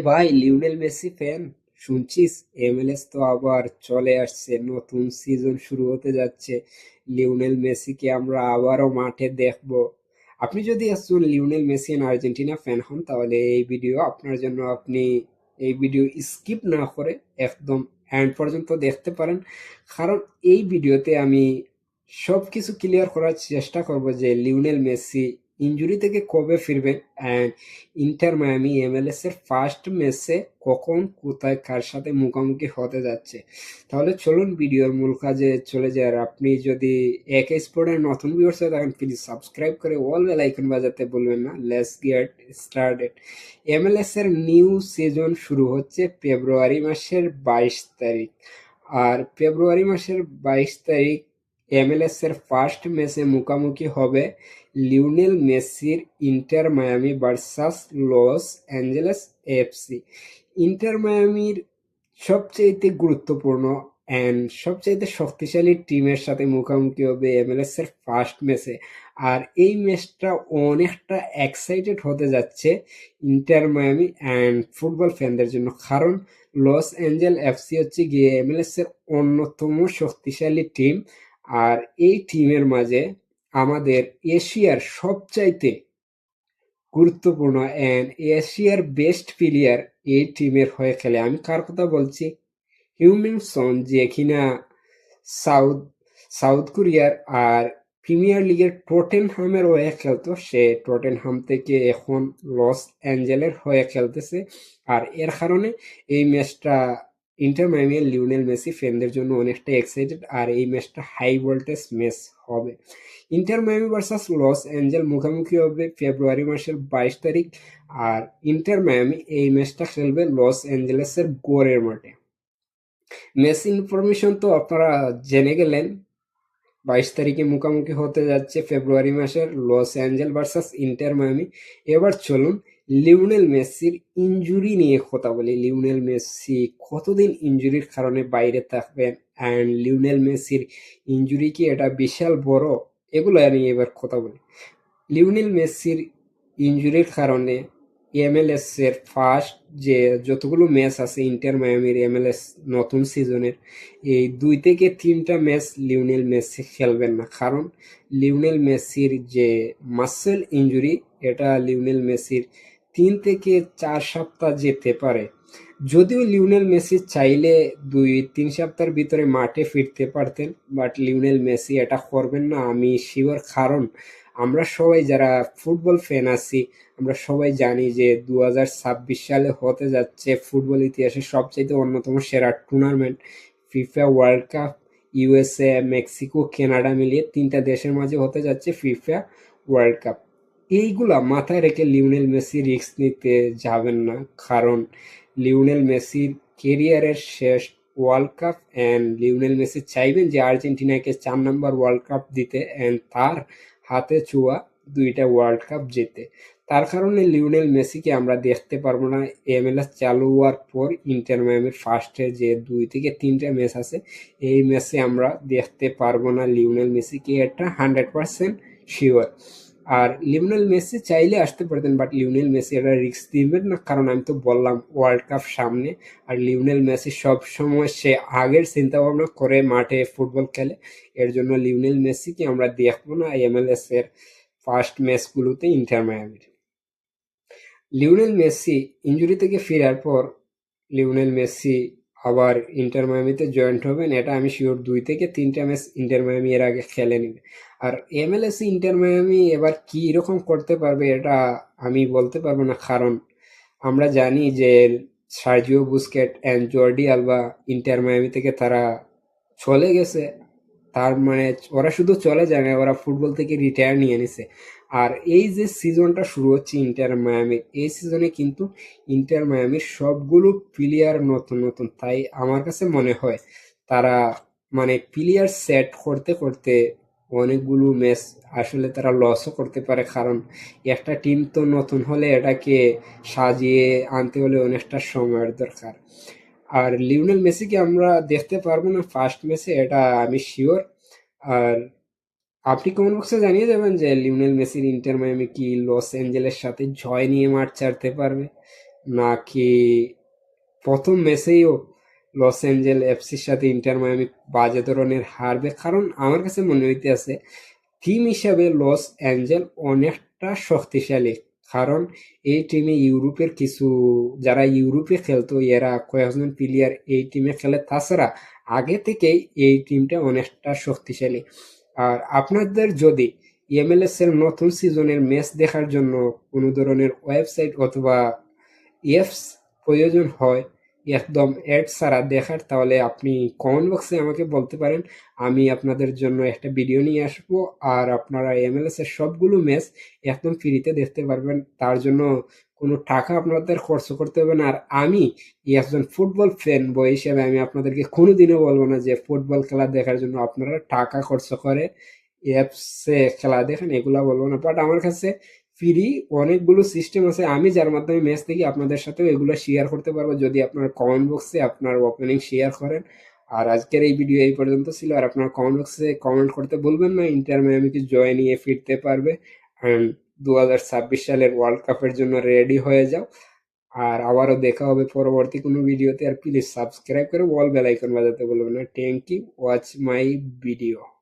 ভাই, Lionel Messi fan শুনছিস? MLS তো আবার চলে আসছে, নতুন সিজন শুরু হতে যাচ্ছে। লিওনেল মেসিকে আমরা আবারও মাঠে দেখবো। আপনি যদি আসলে Lionel Messi and Argentina fan হন, তাহলে এই ভিডিও আপনার জন্য। আপনি এই ভিডিও স্কিপ না করে একদম এন্ড পর্যন্ত দেখতে পারেন, কারণ এই ভিডিওতে আমি সবকিছু ক্লিয়ার করার চেষ্টা করব যে লিওনেল মেসি ইনজুরি থেকে কবে ফিরবেন, অ্যান্ড ইন্টার মায়ামি এমএলএস এর ফার্স্ট ম্যাচে কখন, কোথায়, কার সাথে মুখোমুখি হতে যাচ্ছে। তাহলে চলুন ভিডিওর মূল কাজে চলে যায়। আর আপনি যদি একে স্পোর্টের নতুন ভিউয়ার্স হয়ে থাকেন, প্লিজ সাবস্ক্রাইব করে অল বেল আইকন বাজাতে বলবেন না। Let's get started. এমএলএস এর নিউ সিজন শুরু হচ্ছে ফেব্রুয়ারি মাসের 22 তারিখ। আর ফেব্রুয়ারি মাসের 22 তারিখ এমএলএস এর ফার্স্ট ম্যাচে মুখোমুখি হবে লিওনেল মেসির Inter Miami versus Los Angeles FC. Inter মায়ামির সবচাইতে গুরুত্বপূর্ণ অ্যান্ড সবচাইতে শক্তিশালী টিমের সাথে মুখোমুখি হবে এমএলএস এর ফার্স্ট ম্যাচে। আর এই ম্যাচটা অনেকটা এক্সাইটেড হতে যাচ্ছে ইন্টার মায়ামি অ্যান্ড ফুটবল ফ্যানদের জন্য, কারণ লস অ্যাঞ্জেল এফসি হচ্ছে গিয়ে এমএলএস এর অন্যতম শক্তিশালী টিম। আর এই টিমের মাঝে আমাদের এশিয়ার সবচাইতে গুরুত্বপূর্ণ অ্যান্ড এশিয়ার বেস্ট প্লেয়ার এই টিমের হয়ে খেলে। আমি কার কথা বলছি? হিউমিন সন, যে কিনা সাউথ সাউথ কোরিয়ার আর প্রিমিয়ার লিগের টটেনহামের হয়ে খেলতো। সে টটেনহাম থেকে এখন লস অ্যাঞ্জেলের হয়ে খেলতেছে। আর এর কারণে এই ম্যাচটা ইন্টার মায়ামি লিওনেল মেসি ফ্যানদের জন্য অনেকটা এক্সাইটেড। আর এই ম্যাচটা হাই ভোল্টেজ ম্যাচ হবে। Inter Miami versus loss Angel মুখোমুখি হবে ফেব্রুয়ারি মাসের 22 তারিখ। আর ইন্টার মায়ামি এই ম্যাচটা খেলবে লস অ্যাঞ্জেলেসের গোরের মাঠে। ম্যাচ ইনফরমেশন তো আপনারা জেনে গেলেন। 22 তারিখে মুখোমুখি হতে যাচ্ছে ফেব্রুয়ারি মাসের loss Angel versus inter Miami. এবার চলুন লিওনেল মেসির ইনজুরি নিয়ে কথা বলি। লিওনেল মেসি কতদিন ইনজুরির কারণে বাইরে থাকবেন, অ্যান্ড লিওনেল মেসির ইনজুরি কি এটা বিশাল বড়, এগুলো নিয়ে এবার কথা বলি। লিওনেল মেসির ইনজুরির কারণে এমএলএস এর ফার্স্ট যে যতগুলো ম্যাচ আছে ইন্টার মায়ামির এমএলএস নতুন সিজনের, এই 2 থেকে 3টা ম্যাচ লিওনেল মেসি খেলবেন না, কারণ লিওনেল মেসির যে মাসেল ইনজুরি, এটা লিওনেল মেসির 3 থেকে 4 সপ্তাহ যেতে পারে। যদিও লিওনেল মেসি চাইলে 2-3 সপ্তাহের ভিতরে মাঠে ফিরতে পারতেন, বাট লিওনেল মেসি এটা করবেন না, আমি শিওর। কারণ আমরা সবাই যারা ফুটবল ফ্যান আছি, আমরা সবাই জানি যে 2026 সালে হতে যাচ্ছে ফুটবল ইতিহাসের সবচাইতে অন্যতম সেরা tournament FIFA world cup. USA, Mexico, Canada মিলিয়ে 3টা দেশের মাঝে হতে যাচ্ছে ফিফা ওয়ার্ল্ড কাপ। এইগুলা মাথায় রেখে লিওনেল মেসি রিস্ক নিতে যাবেন না, কারণ লিওনেল মেসির কেরিয়ারের শেষ world cup, and Lionel Messi চাইবেন যে আর্জেন্টিনাকে 4 নম্বর ওয়ার্ল্ড কাপ দিতে, অ্যান্ড তার হাতে ছোঁয়া 2টা ওয়ার্ল্ড কাপ জিতে। তার কারণে লিওনেল মেসিকে আমরা দেখতে পারবো না এমএলএস চালু হওয়ার পর। ইন্টার মায়ামির ফার্স্টে যে 2 থেকে 3টা ম্যাচ আছে, এই ম্যাচে আমরা দেখতে পারবো না লিওনেল মেসিকে, এটা 100% শিওর। আর লিওনেল মেসি চাইলে আসতে পারতেন, বাট লিওনেল মেসি এটা রিস্ক দিবেন না, কারণ আমি তো বললাম ওয়ার্ল্ড কাপ সামনে। আর লিওনেল মেসি সব সময় সে আগের চিন্তা ভাবনা করে মাঠে ফুটবল খেলে। এর জন্য লিওনেল মেসিকে আমরা দেখবো না এমএলএস এর ফার্স্ট ম্যাচগুলোতে ইন্টার মায়ামির। লিওনেল মেসি ইনজুরি থেকে ফেরার পর লিওনেল মেসি আবার ইন্টার মায়ামিতে জয়েন্ট হবেন, এটা আমি শিওর। 2 থেকে 3টা ম্যাচ ইন্টার মায়ামি এর আগে খেলে নেবে। আর এমএলএস ইন্টার মায়ামি এবার কি রকম করতে পারবে এটা আমি বলতে পারবো না, কারণ আমরা জানি যে Sergio Busquets and Jordi Alba Inter Miami থেকে তারা চলে গেছে। তার মানে ওরা শুধু চলে যায় না, ওরা ফুটবল থেকে রিটায়ার নিয়ে নিছে। আর এই যে সিজনটা শুরু হচ্ছে ইন্টার মায়ামির, এই সিজনে কিন্তু ইন্টার মায়ামির সবগুলো প্লেয়ার নতুন নতুন। তাই আমার কাছে মনে হয় তারা মানে প্লেয়ার সেট করতে করতে অনেকগুলো ম্যাচ আসলে তারা লসও করতে পারে, কারণ একটা টিম তো নতুন হলে এটাকে সাজিয়ে আনতে হলে অনেকটা সময়ের দরকার। আর লিওনেল মেসিকে আমরা দেখতে পারবো না ফার্স্ট ম্যাচে, এটা আমি শিওর। আর আপনি কমেন্ট বক্সে জানিয়ে যাবেন যে লিওনেল মেসির ইন্টার মায়ামি কি লস অ্যাঞ্জেলের সাথে জয় নিয়ে মাঠ ছাড়তে পারবে। নাকি প্রথম ম্যাচেইও লস অ্যাঞ্জেল এফসির সাথে ইন্টার মায়ামি বাজে ধরনের হারবে? কারণ আমার কাছে মনে হইতে আছে টিম হিসাবে লস অ্যাঞ্জেল অনেকটা শক্তিশালী। কারণ এই টিমে ইউরোপের কিছু, যারা ইউরোপে খেলতো এরা কয়েকজন প্লেয়ার এই টিমে খেলে। তাছাড়া আগে থেকেই এই টিমটা অনেকটা শক্তিশালী। আর আপনাদের যদি এমএলএস এর নতুন সিজনের ম্যাচ দেখার জন্য কোনো ধরনের ওয়েবসাইট অথবা অ্যাপস প্রয়োজন হয় একদম অ্যাড ছাড়া দেখার, তাহলে আপনি কমেন্ট বক্সে আমাকে বলতে পারেন। আমি আপনাদের জন্য একটা ভিডিও নিয়ে আসবো আর আপনারা এমএলএস এর সবগুলো ম্যাচ একদম ফ্রিতে দেখতে পারবেন। তার জন্য কোনো টাকা আপনাদের খরচ করতে হবে না। আর আমি একজন ফুটবল ফ্যান বয় হিসেবে আমি আপনাদেরকে কোনোদিনও বলবো না যে ফুটবল খেলা দেখার জন্য আপনারা টাকা খরচ করে অ্যাপসে খেলা দেখেন, এগুলা বলবো না। বাট আমার কাছে ফ্রি অনেকগুলো সিস্টেম আছে আমি যার মাধ্যমে ম্যাচ দেখি, আপনাদের সাথেও এগুলো শেয়ার করতে পারবো যদি আপনার কমেন্ট বক্সে আপনার ওপেনিং শেয়ার করেন। আর আজকের এই ভিডিও এই পর্যন্ত ছিল। আর আপনার কমেন্ট বক্সে কমেন্ট করতে বলবেন না ইন্টার মায়ামি কি জয় নিয়ে ফিরতে পারবে, অ্যান্ড 2026 সালের ওয়ার্ল্ড কাপের জন্য রেডি হয়ে যাও। আর আবারও দেখা হবে পরবর্তী কোনো ভিডিওতে। আর প্লিজ সাবস্ক্রাইব করে অল বেল আইকন বাজাতে বলবেন না। Thank you, watch my video.